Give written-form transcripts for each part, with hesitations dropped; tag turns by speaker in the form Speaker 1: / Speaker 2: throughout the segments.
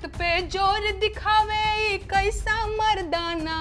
Speaker 1: औरत पे जोर दिखावे ई कैसा मर्दाना,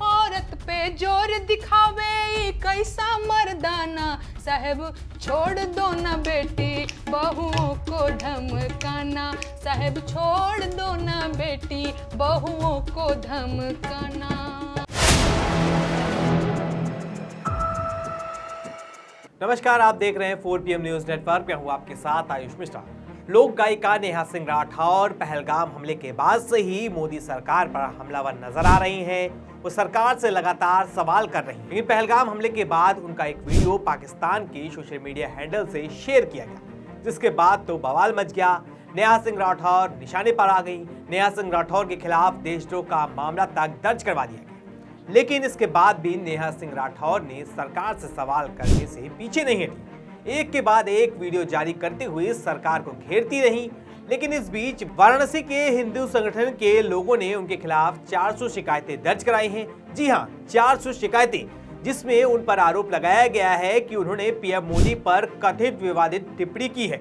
Speaker 1: औरत पे जोर दिखावे ई कैसा मर्दाना। साहब छोड़ दो ना बेटी बहुओं को धमकाना, साहब छोड़ दो ना बेटी बहुओं को धमकाना।
Speaker 2: नमस्कार, आप देख रहे हैं 4PM न्यूज नेटवर्क। मैं हूं आपके साथ आयुष मिश्रा। लोक गायिका नेहा सिंह राठौर पहलगाम हमले के बाद से ही मोदी सरकार पर हमलावर नजर आ रही हैं। वो सरकार से लगातार सवाल कर रही हैं। लेकिन पहलगाम हमले के बाद उनका एक वीडियो पाकिस्तान के सोशल मीडिया हैंडल से शेयर किया गया, जिसके बाद तो बवाल मच गया। नेहा सिंह राठौर निशाने पर आ गई। नेहा सिंह राठौर के खिलाफ देशद्रोह का मामला तक दर्ज करवा दिया गया। लेकिन इसके बाद भी नेहा सिंह राठौर ने सरकार से सवाल करने से पीछे नहीं हटी। एक के बाद एक वीडियो जारी करते हुए सरकार को घेरती रही। लेकिन इस बीच वाराणसी के हिंदू संगठन के लोगों ने उनके खिलाफ 400 शिकायतें दर्ज कराई हैं। जी हां, 400 शिकायतें, जिसमें उन पर आरोप लगाया गया है कि उन्होंने पीएम मोदी पर कथित विवादित टिप्पणी की है।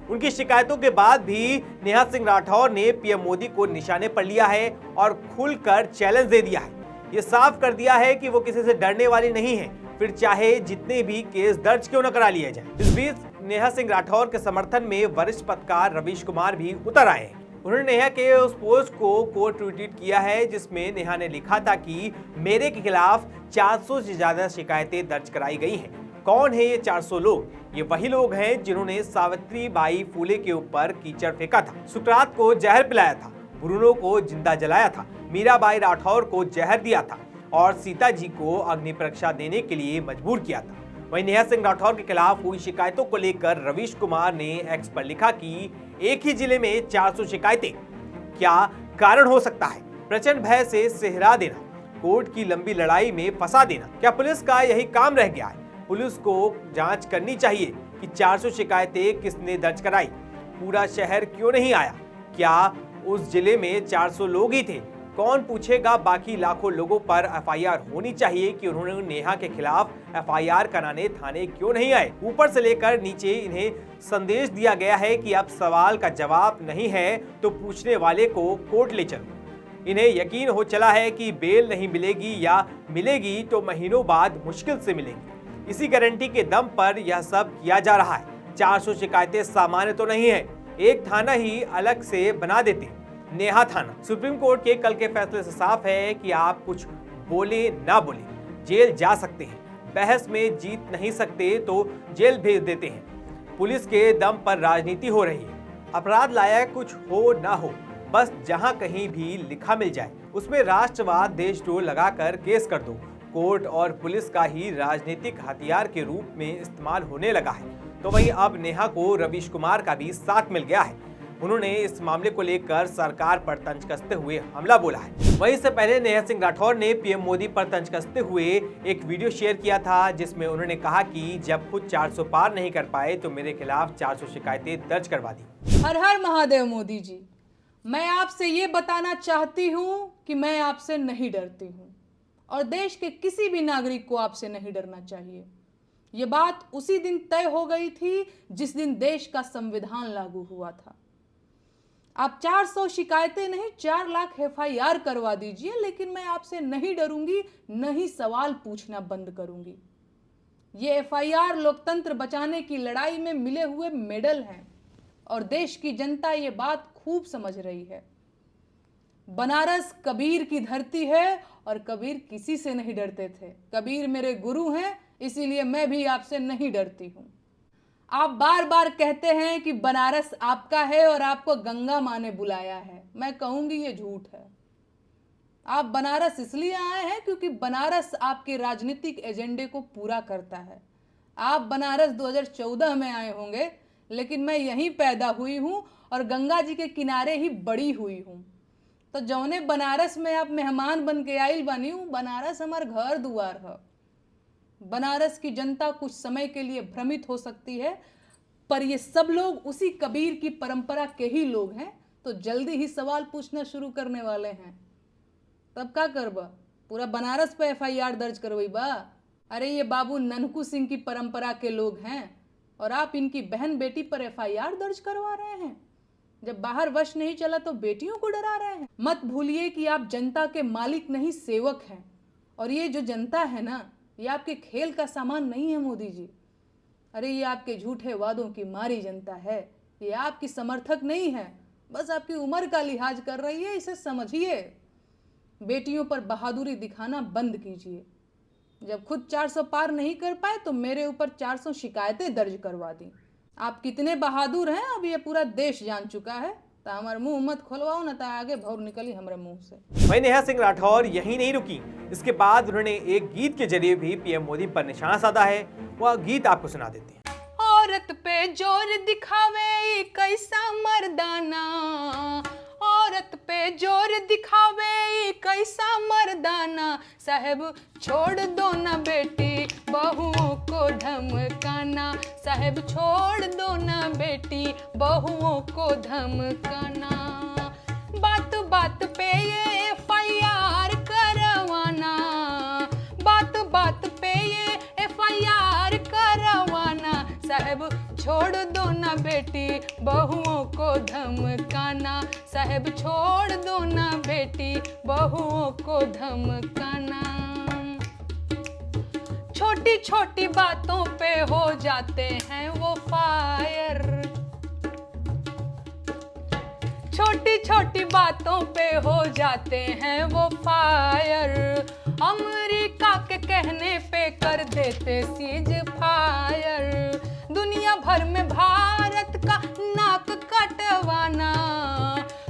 Speaker 2: उनकी शिकायतों के बाद भी नेहा सिंह राठौर ने पीएम मोदी को निशाने पर लिया है और खुलकर चैलेंज दे दिया है। ये साफ कर दिया है कि वो किसी से डरने वाली नहीं है, फिर चाहे जितने भी केस दर्ज क्यों न करा लिए जाए। इस बीच नेहा सिंह राठौर के समर्थन में वरिष्ठ पत्रकार रवीश कुमार भी उतर आए हैं। उन्होंने नेहा के उस पोस्ट को कोट ट्वीट किया है, जिसमें नेहा ने लिखा था कि मेरे के खिलाफ 400 से ज्यादा शिकायतें दर्ज कराई गई हैं। कौन है ये 400 लोग? ये वही लोग हैं जिन्होंने सावित्री बाई फुले के ऊपर कीचड़ फेंका था, सुकरात को जहर पिलाया था, ब्रूनो को जिंदा जलाया था, मीराबाई राठौर को जहर दिया था और सीता जी को अग्नि परीक्षा देने के लिए मजबूर किया था। वहीं नेहा सिंह राठौर के खिलाफ हुई शिकायतों को लेकर रवीश कुमार ने एक्स पर लिखा कि एक ही जिले में 400 शिकायतें, क्या कारण हो सकता है? प्रचंड भय से सिहरा देना, कोर्ट की लंबी लड़ाई में फंसा देना, क्या पुलिस का यही काम रह गया है? पुलिस को जांच करनी चाहिए कि 400 शिकायतें किसने दर्ज कराई, पूरा शहर क्यों नहीं आया? क्या उस जिले में 400 लोग ही थे? कौन पूछेगा बाकी लाखों लोगों पर? एफआईआर होनी चाहिए कि उन्होंने नेहा के खिलाफ एफआईआर कराने थाने क्यों नहीं आए। ऊपर से लेकर नीचे इन्हें संदेश दिया गया है कि अब सवाल का जवाब नहीं है तो पूछने वाले को कोर्ट ले चलो। इन्हें यकीन हो चला है कि बेल नहीं मिलेगी या मिलेगी तो महीनों बाद मुश्किल से मिलेगी। इसी गारंटी के दम पर यह सब किया जा रहा है। 400 शिकायतें सामान्य तो नहीं है, एक थाना ही अलग से बना देते, नेहा थाना। सुप्रीम कोर्ट के कल के फैसले से साफ है कि आप कुछ बोले ना बोले जेल जा सकते हैं, बहस में जीत नहीं सकते तो जेल भेज देते हैं। पुलिस के दम पर राजनीति हो रही है। अपराध लायक कुछ हो ना हो, बस जहां कहीं भी लिखा मिल जाए उसमें राष्ट्रवाद देशद्रोह लगाकर केस कर दो। कोर्ट और पुलिस का ही राजनीतिक हथियार के रूप में इस्तेमाल होने लगा है। तो वहीं अब नेहा को रवीश कुमार का भी साथ मिल गया है। उन्होंने इस मामले को लेकर सरकार पर तंज कसते हुए हमला बोला है। वहीं से पहले नेहा सिंह राठौर ने पीएम मोदी पर तंज कसते हुए एक वीडियो शेयर किया था, जिसमें उन्होंने कहा कि जब खुद 400 पार नहीं कर पाए तो मेरे खिलाफ 400 शिकायतें दर्ज करवा दी।
Speaker 1: हर हर महादेव मोदी जी, मैं आपसे ये बताना चाहती हूँ कि मैं आपसे नहीं डरती हूँ और देश के किसी भी नागरिक को आपसे नहीं डरना चाहिए। ये बात उसी दिन तय हो गई थी जिस दिन देश का संविधान लागू हुआ था। आप 400 शिकायतें नहीं 4 लाख एफआईआर करवा दीजिए, लेकिन मैं आपसे नहीं डरूंगी, नहीं सवाल पूछना बंद करूंगी। ये एफआईआर लोकतंत्र बचाने की लड़ाई में मिले हुए मेडल हैं और देश की जनता ये बात खूब समझ रही है। बनारस कबीर की धरती है और कबीर किसी से नहीं डरते थे। कबीर मेरे गुरु हैं, इसीलिए मैं भी आपसे नहीं डरती हूं। आप बार बार कहते हैं कि बनारस आपका है और आपको गंगा माँ ने बुलाया है। मैं कहूंगी ये झूठ है। आप बनारस इसलिए आए हैं क्योंकि बनारस आपके राजनीतिक एजेंडे को पूरा करता है। आप बनारस 2014 में आए होंगे, लेकिन मैं यहीं पैदा हुई हूं और गंगा जी के किनारे ही बड़ी हुई हूं। तो जौने बनारस में आप मेहमान बन के आइल बनी हूं, बनारस हमार घर दुआर है। बनारस की जनता कुछ समय के लिए भ्रमित हो सकती है, पर ये सब लोग उसी कबीर की परंपरा के ही लोग हैं, तो जल्दी ही सवाल पूछना शुरू करने वाले हैं। तब क्या करबा? पूरा बनारस पे एफआईआर दर्ज करवाइबा? अरे ये बाबू ननकू सिंह की परंपरा के लोग हैं और आप इनकी बहन बेटी पर एफआईआर दर्ज करवा रहे हैं। जब बाहर वश नहीं चला तो बेटियों को डरा रहे हैं। मत भूलिए कि आप जनता के मालिक नहीं सेवक हैं, और ये जो जनता है ना, ये आपके खेल का सामान नहीं है मोदी जी। अरे ये आपके झूठे वादों की मारी जनता है, ये आपकी समर्थक नहीं है, बस आपकी उम्र का लिहाज कर रही है, इसे समझिए। बेटियों पर बहादुरी दिखाना बंद कीजिए। जब खुद 400 पार नहीं कर पाए तो मेरे ऊपर 400 शिकायतें दर्ज करवा दी। आप कितने बहादुर हैं अब ये पूरा देश जान चुका है। तो हमारे मुंह मत खोलवाओ ना, तो आगे भौर निकली हमारे मुंह से।
Speaker 2: वहीं नेहा सिंह राठौर यहीं नहीं रुकी, इसके बाद उन्होंने एक गीत के जरिए भी पीएम मोदी पर निशाना साधा है। वह गीत आपको सुना देते हैं।
Speaker 1: औरत पे जोर दिखावे कैसा मर्दाना, औरत पे जोर दिखावे कैसा मर्दाना, साहब छोड़ दो ना बेटी बहुओं को धमकाना, साहब छोड़ दो ना बेटी बहुओं को धमकाना। बात बात पे ये FIR करवाना, बात बात पे ये FIR करवाना, साहब छोड़ दो ना बेटी बहुओं को धमकाना, साहब छोड़ दो ना बेटी बहुओं को धमकाना। छोटी छोटी बातों पे हो जाते हैं वो फायर, छोटी छोटी बातों पे हो जाते हैं वो फायर, अमेरिका के कहने पे कर देते सीज फायर। दुनिया भर में भारत का नाक कटवाना,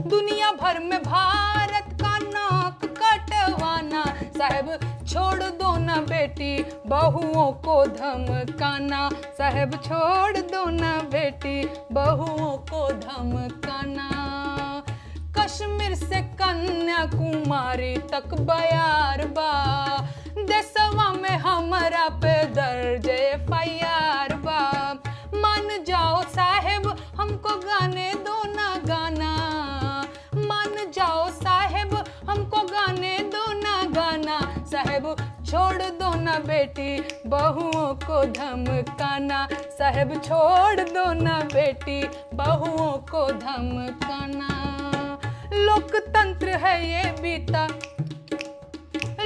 Speaker 1: दुनिया भर में भारत का नाक कटवाना, साहब छोड़ दो ना बेटी बहुओं को धमकाना, साहब छोड़ दो ना बेटी बहुओं को धमकाना। कश्मीर से कन्याकुमारी तक बयार बा, देशवा में हमारा पे दर्ज FIR बा। मान जाओ साहेब हमको गाने दो ना गाना, मान जाओ साहेब हमको गाने दो ना गाना, साहेब छोड़ दो ना बेटी बहुओं को धमकाना, साहेब छोड़ दो ना बेटी बहुओं को धमकाना। लोकतंत्र है ये बीता,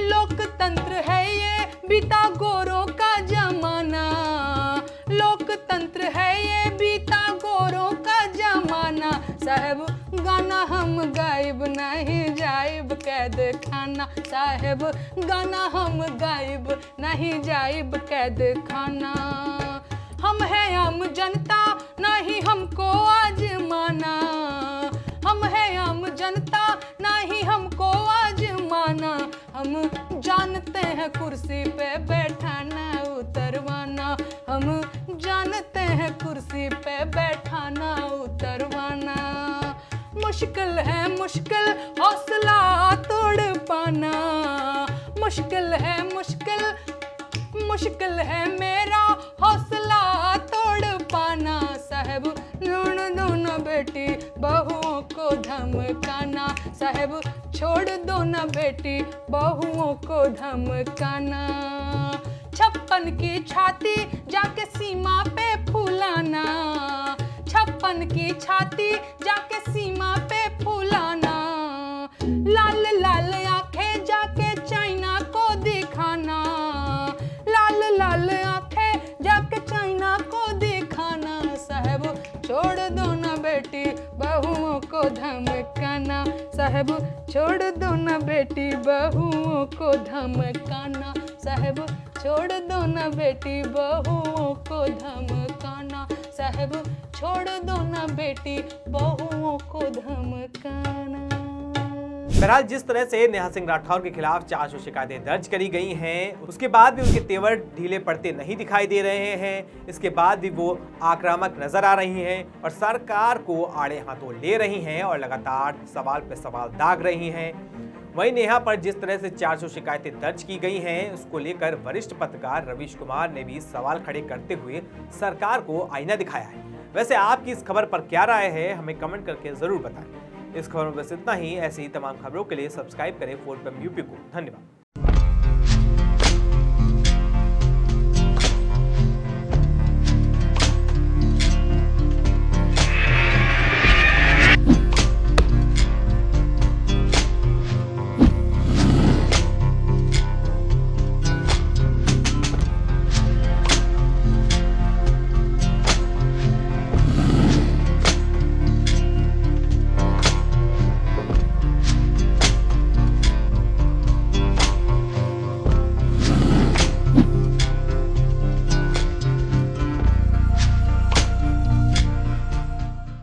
Speaker 1: लोकतंत्र है ये बीता गोरों का जमाना, लोकतंत्र है ये बीता गोरों का जमाना, साहब गाना हम गायब नहीं जाइब कैद खाना, साहब गाना हम गायब नहीं जाइब कैद खाना। हम हैं आम जनता नहीं हमको आजमाना, हम हैं आम जनता नहीं हमको आजमाना, हम जानते हैं कुर्सी पे बैठाना उतरवाना, हम जानते हैं कुर्सी पे बैठाना उतरवाना। मुश्किल है मुश्किल हौसला तोड़ पाना, मुश्किल है मुश्किल, मुश्किल है मेरा हौसला तोड़ पाना, साहब दो ना बेटी बहुओं को धमकाना, साहब छोड़ दो ना बेटी बहुओं को धमकाना। 56 की छाती जाके सीमा पे फूलाना, 56 की छाती जाके सीमा पे फूलाना, लाल लाल आंखें जाके चाइना को दिखाना, लाल लाल आंखें जाके चाइना को दिखाना, साहब छोड़ दो ना बेटी बहुओं को धमकाना, साहब छोड़ दो ना बेटी बहुओं को धमकाना, साहब छोड़ दो ना बेटी बहुओं को धमकाना, साहब छोड़ दो ना बेटी बहुओं को धमकाना।
Speaker 2: बहरहाल जिस तरह से नेहा सिंह राठौर के खिलाफ 400 शिकायतें दर्ज करी गई हैं, उसके बाद भी उनके तेवर ढीले पड़ते नहीं दिखाई दे रहे हैं। इसके बाद भी वो आक्रामक नजर आ रही हैं और सरकार को आड़े हाथों ले रही हैं और लगातार सवाल पे सवाल दाग रही हैं। वहीं नेहा पर जिस तरह से 400 शिकायतें दर्ज की गई हैं, उसको लेकर वरिष्ठ पत्रकार रवीश कुमार ने भी सवाल खड़े करते हुए सरकार को आईना दिखाया है। वैसे आपकी इस खबर पर क्या राय है, हमें कमेंट करके जरूर बताएं। इस खबर में बस इतना ही। ऐसे ही तमाम खबरों के लिए सब्सक्राइब करें 4PM UP को। धन्यवाद।